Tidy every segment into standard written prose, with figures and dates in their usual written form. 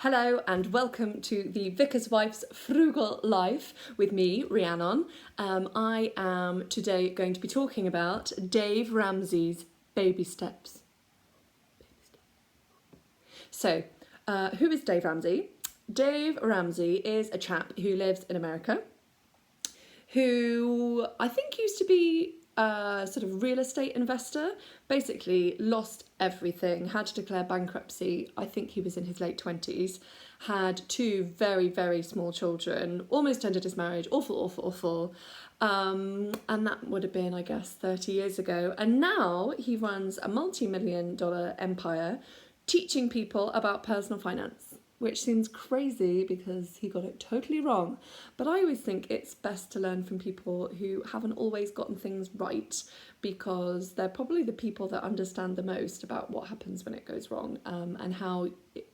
Hello and welcome to the Vicar's Wife's Frugal Life with me, Rhiannon. I am today going to be talking about Dave Ramsey's baby steps. So, who is Dave Ramsey? Dave Ramsey is a chap who lives in America, who I think used to be a sort of real estate investor, basically lost everything, had to declare bankruptcy. I think he was in his late 20s, had two very, very small children, almost ended his marriage, awful. And that would have been, I guess, 30 years ago. And now he runs a multi-million-dollar empire teaching people about personal finance, which seems crazy because he got it totally wrong. But I always think it's best to learn from people who haven't always gotten things right, because they're probably the people that understand the most about what happens when it goes wrong, and how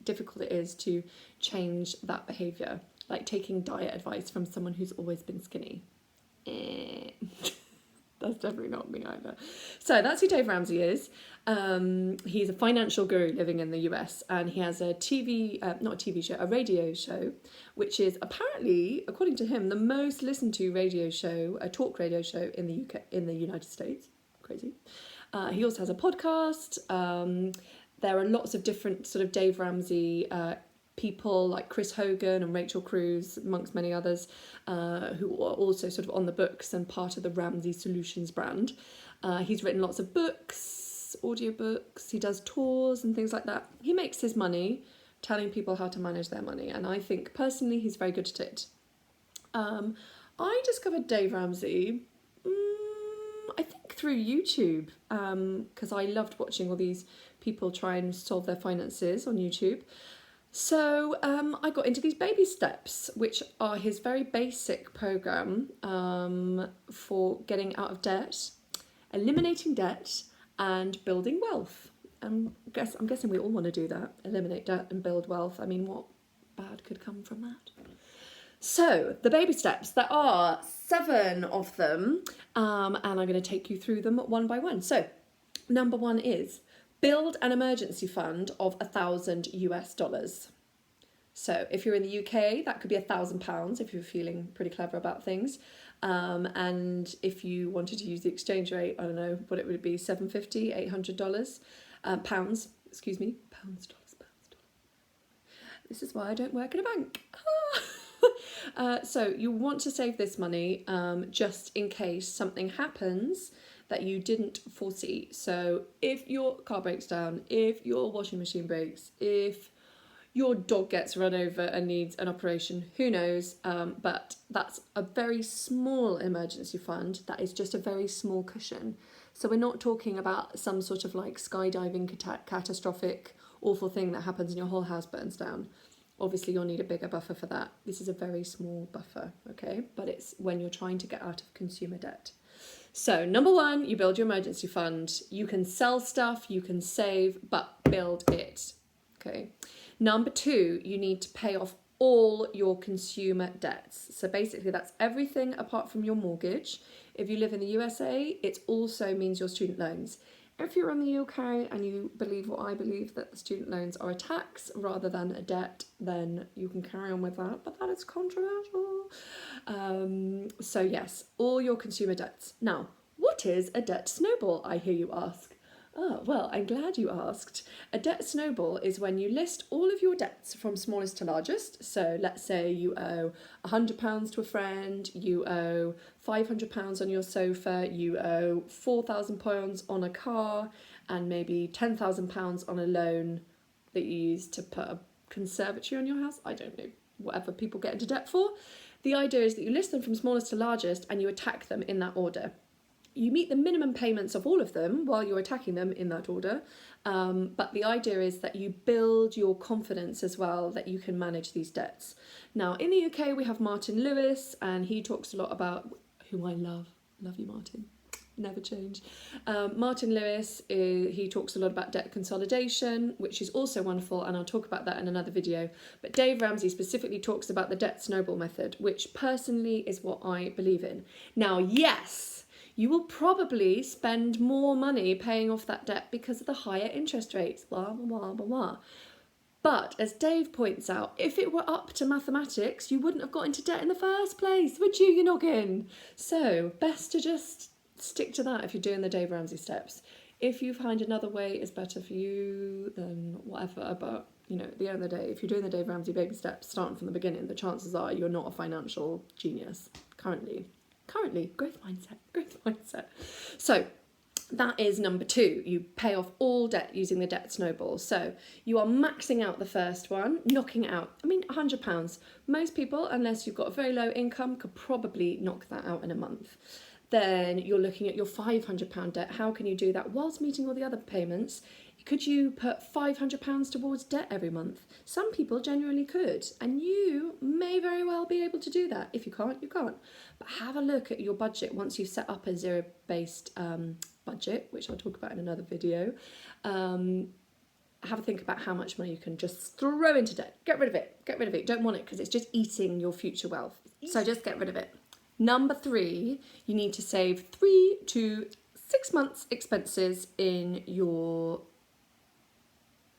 difficult it is to change that behaviour, like taking diet advice from someone who's always been skinny. That's definitely not me either. So that's who Dave Ramsey is. He's a financial guru living in the US, and he has a radio show, which is apparently, according to him, the most listened to radio show, a talk radio show in the UK, in the United States. Crazy. He also has a podcast. There are lots of different sort of Dave Ramsey people like Chris Hogan and Rachel Cruz, amongst many others, who are also sort of on the books and part of the Ramsey Solutions brand. He's written lots of books, audiobooks, he does tours and things like that. He makes his money telling people how to manage their money, and I think personally he's very good at it. I discovered Dave Ramsey, I think through YouTube, because I loved watching all these people try and solve their finances on YouTube. So I got into these baby steps, which are his very basic program for getting out of debt, eliminating debt, and building wealth. I'm guessing we all want to do that, eliminate debt and build wealth. I mean, what bad could come from that? So the baby steps, there are 7 of them, and I'm going to take you through them one by one. So number 1 is build an emergency fund of $1,000 US. So if you're in the UK, that could be £1,000 if you're feeling pretty clever about things. And if you wanted to use the exchange rate, I don't know what it would be, $750, $800, pounds, excuse me, pounds, dollars. This is why I don't work in a bank. So you want to save this money just in case something happens that you didn't foresee. So if your car breaks down, if your washing machine breaks, if your dog gets run over and needs an operation, who knows, but that's a very small emergency fund. That is just a very small cushion. So we're not talking about some sort of like skydiving catastrophic awful thing that happens and your whole house burns down. Obviously you'll need a bigger buffer for that. This is a very small buffer, okay? But it's when you're trying to get out of consumer debt. So number 1, you build your emergency fund. You can sell stuff, you can save, but build it, okay? Number 2, you need to pay off all your consumer debts. So basically that's everything apart from your mortgage. If you live in the USA, it also means your student loans. If you're in the UK and you believe what I believe, that the student loans are a tax rather than a debt, then you can carry on with that, but that is controversial. So yes, all your consumer debts. Now, what is a debt snowball, I hear you ask? Oh, well, I'm glad you asked. A debt snowball is when you list all of your debts from smallest to largest. So let's say you owe £100 to a friend, you owe £500 on your sofa, you owe £4,000 on a car, and maybe £10,000 on a loan that you use to put a conservatory on your house. I don't know, whatever people get into debt for. The idea is that you list them from smallest to largest and you attack them in that order. You meet the minimum payments of all of them while you're attacking them in that order. But the idea is that you build your confidence as well, that you can manage these debts. Now, in the UK, we have Martin Lewis, and he talks a lot about, who I love. Love you, Martin. Never change. Martin Lewis, he talks a lot about debt consolidation, which is also wonderful, and I'll talk about that in another video. But Dave Ramsey specifically talks about the debt snowball method, which personally is what I believe in. Now, yes, you will probably spend more money paying off that debt because of the higher interest rates, blah, blah, blah, blah, blah. But as Dave points out, if it were up to mathematics, you wouldn't have got into debt in the first place, would you, you noggin? So best to just stick to that if you're doing the Dave Ramsey steps. If you find another way is better for you, then whatever. But, you know, at the end of the day, if you're doing the Dave Ramsey baby steps, starting from the beginning, the chances are you're not a financial genius currently. Growth mindset. So that is number 2. You pay off all debt using the debt snowball. So you are maxing out the first one, knocking it out. I mean, £100. Most people, unless you've got a very low income, could probably knock that out in a month. Then you're looking at your £500 debt. How can you do that whilst meeting all the other payments? Could you put £500 towards debt every month? Some people genuinely could, and you may very well be able to do that. If you can't, you can't. But have a look at your budget once you've set up a zero-based budget, which I'll talk about in another video. Have a think about how much money you can just throw into debt. Get rid of it. You don't want it because it's just eating your future wealth. So just get rid of it. Number 3, you need to save 3 to 6 months expenses in your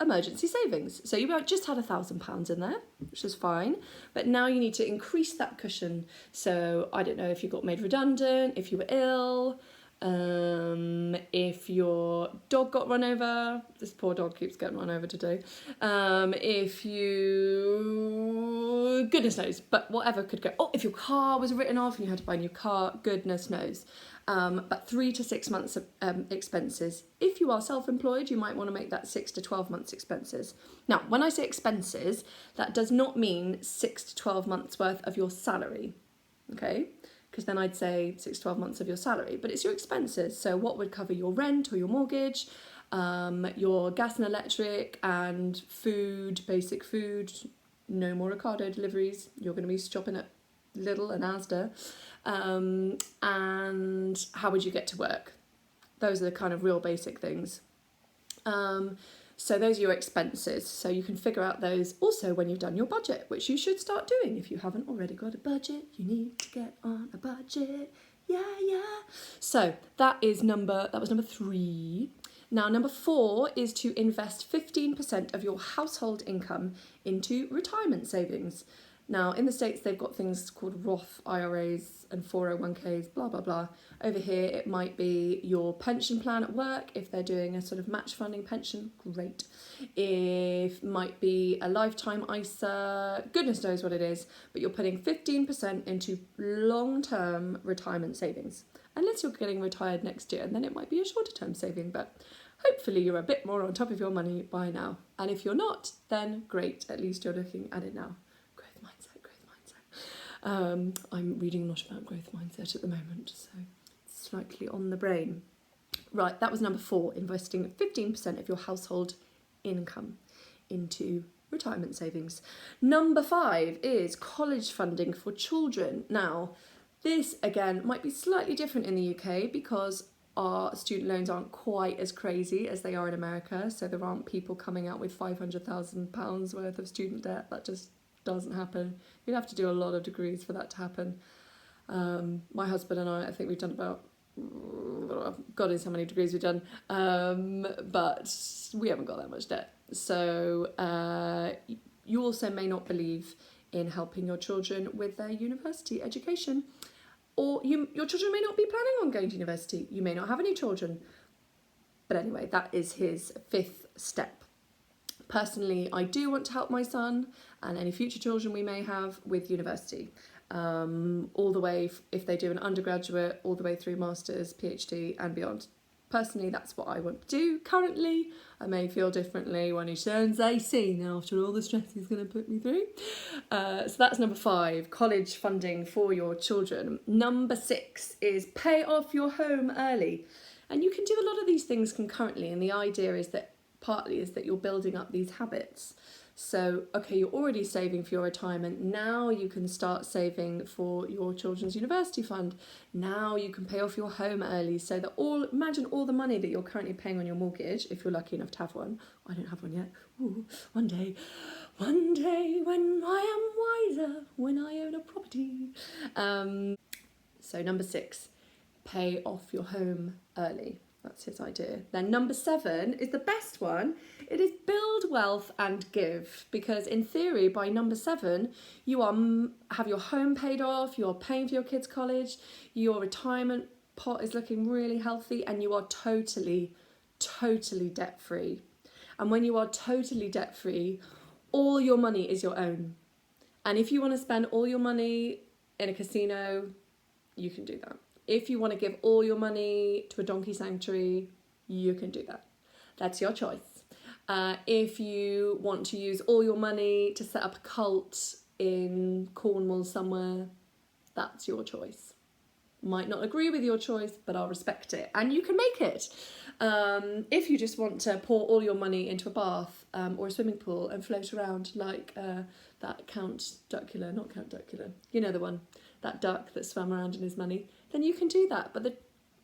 emergency savings. So you just had £1,000 in there, which is fine, but now you need to increase that cushion. So I don't know if you got made redundant, if you were ill, if your dog got run over. This poor dog keeps getting run over today. If you, goodness knows, but whatever could go. Oh, if your car was written off and you had to buy a new car, goodness knows. But 3 to 6 months of expenses. If you are self-employed, you might want to make that 6 to 12 months expenses. Now, when I say expenses, that does not mean 6 to 12 months worth of your salary, okay? Because then I'd say 6 to 12 months of your salary, but it's your expenses. So what would cover your rent or your mortgage, your gas and electric and food, basic food, no more Ocado deliveries. You're going to be shopping at Lidl and Asda. And how would you get to work? Those are the kind of real basic things. So those are your expenses. So you can figure out those also when you've done your budget, which you should start doing. If you haven't already got a budget, you need to get on a budget. Yeah. So that was number 3. Now, number 4 is to invest 15% of your household income into retirement savings. Now, in the States, they've got things called Roth IRAs and 401ks, blah, blah, blah. Over here, it might be your pension plan at work. If they're doing a sort of match funding pension, great. It might be a lifetime ISA, goodness knows what it is, but you're putting 15% into long-term retirement savings. Unless you're getting retired next year, and then it might be a shorter-term saving, but hopefully you're a bit more on top of your money by now. And if you're not, then great, at least you're looking at it now. I'm reading a lot about growth mindset at the moment, so it's slightly on the brain. Right, that was number 4, investing 15% of your household income into retirement savings. Number 5 is college funding for children. Now, this again might be slightly different in the UK because our student loans aren't quite as crazy as they are in America, so there aren't people coming out with £500,000 worth of student debt. That just doesn't happen. You'd have to do a lot of degrees for that to happen. My husband and I think we've done about, God knows how many degrees we've done, but we haven't got that much debt. So you also may not believe in helping your children with their university education, or your children may not be planning on going to university. You may not have any children. But anyway, that is his 5th step. Personally, I do want to help my son and any future children we may have with university, all the way, if they do an undergraduate, all the way through masters, PhD and beyond. Personally, that's what I want to do currently. I may feel differently when he turns 18 after all the stress he's going to put me through. So that's number 5, college funding for your children. Number 6 is pay off your home early. And you can do a lot of these things concurrently, and the idea is that partly is that you're building up these habits. So, okay, you're already saving for your retirement. Now you can start saving for your children's university fund. Now you can pay off your home early, so that imagine all the money that you're currently paying on your mortgage, if you're lucky enough to have one. I don't have one yet. Ooh, one day when I am wiser, when I own a property. So number 6, pay off your home early. That's his idea. Then number 7 is the best one. It is build wealth and give, because in theory, by number 7, you have your home paid off, you're paying for your kids' college, your retirement pot is looking really healthy, and you are totally debt free. And when you are totally debt free, all your money is your own. And if you want to spend all your money in a casino, you can do that. If you want to give all your money to a donkey sanctuary, you can do that. That's your choice. If you want to use all your money to set up a cult in Cornwall somewhere, that's your choice. Might not agree with your choice, but I'll respect it. And you can make it. If you just want to pour all your money into a bath or a swimming pool and float around like that Count Duckula, not Count Duckula, you know the one, that duck that swam around in his money, then you can do that. But the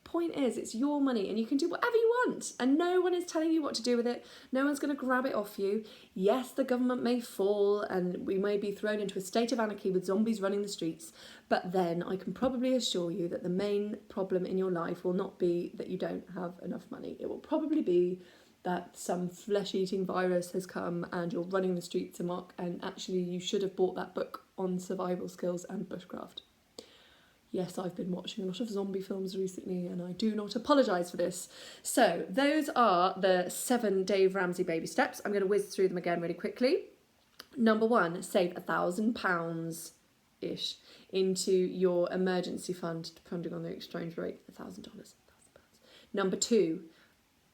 point is, it's your money and you can do whatever you want, and no one is telling you what to do with it. No one's going to grab it off you. Yes, the government may fall and we may be thrown into a state of anarchy with zombies running the streets, but then I can probably assure you that the main problem in your life will not be that you don't have enough money. It will probably be that some flesh-eating virus has come and you're running the streets amok, and actually you should have bought that book on survival skills and bushcraft. Yes, I've been watching a lot of zombie films recently and I do not apologise for this. So those are the 7 Dave Ramsey baby steps. I'm going to whiz through them again really quickly. Number 1, save £1,000-ish into your emergency fund, depending on the exchange rate, $1,000. Number 2,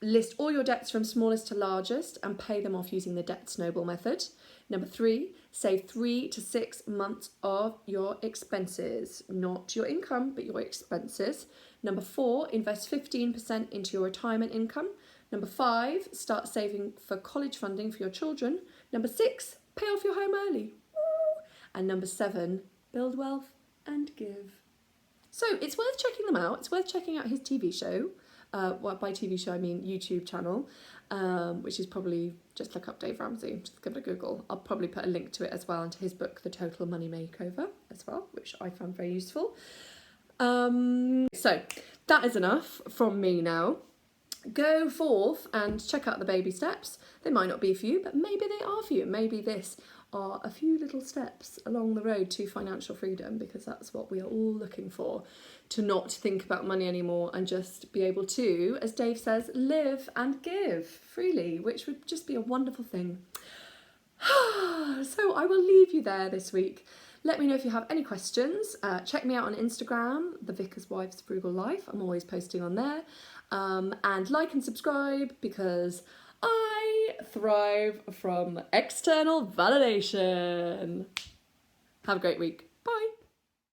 list all your debts from smallest to largest and pay them off using the debt snowball method. Number 3, save 3 to 6 months of your expenses, not your income, but your expenses. Number 4, invest 15% into your retirement income. Number 5, start saving for college funding for your children. Number 6, pay off your home early. And number 7, build wealth and give. So it's worth checking them out. It's worth checking out his TV show. By TV show I mean YouTube channel, which is probably just look up Dave Ramsey, just give it a Google. I'll probably put a link to it as well, and to his book The Total Money Makeover as well, which I found very useful. So that is enough from me now. Go forth and check out the baby steps. They might not be for you, but maybe they are for you. Maybe this are a few little steps along the road to financial freedom, because that's what we are all looking for, to not think about money anymore and just be able to, as Dave says, live and give freely, which would just be a wonderful thing. So I will leave you there this week. Let me know if you have any questions. Check me out on Instagram, The Vicar's Wife's Frugal Life. I'm always posting on there. And like and subscribe, because I thrive from external validation. Have a great week.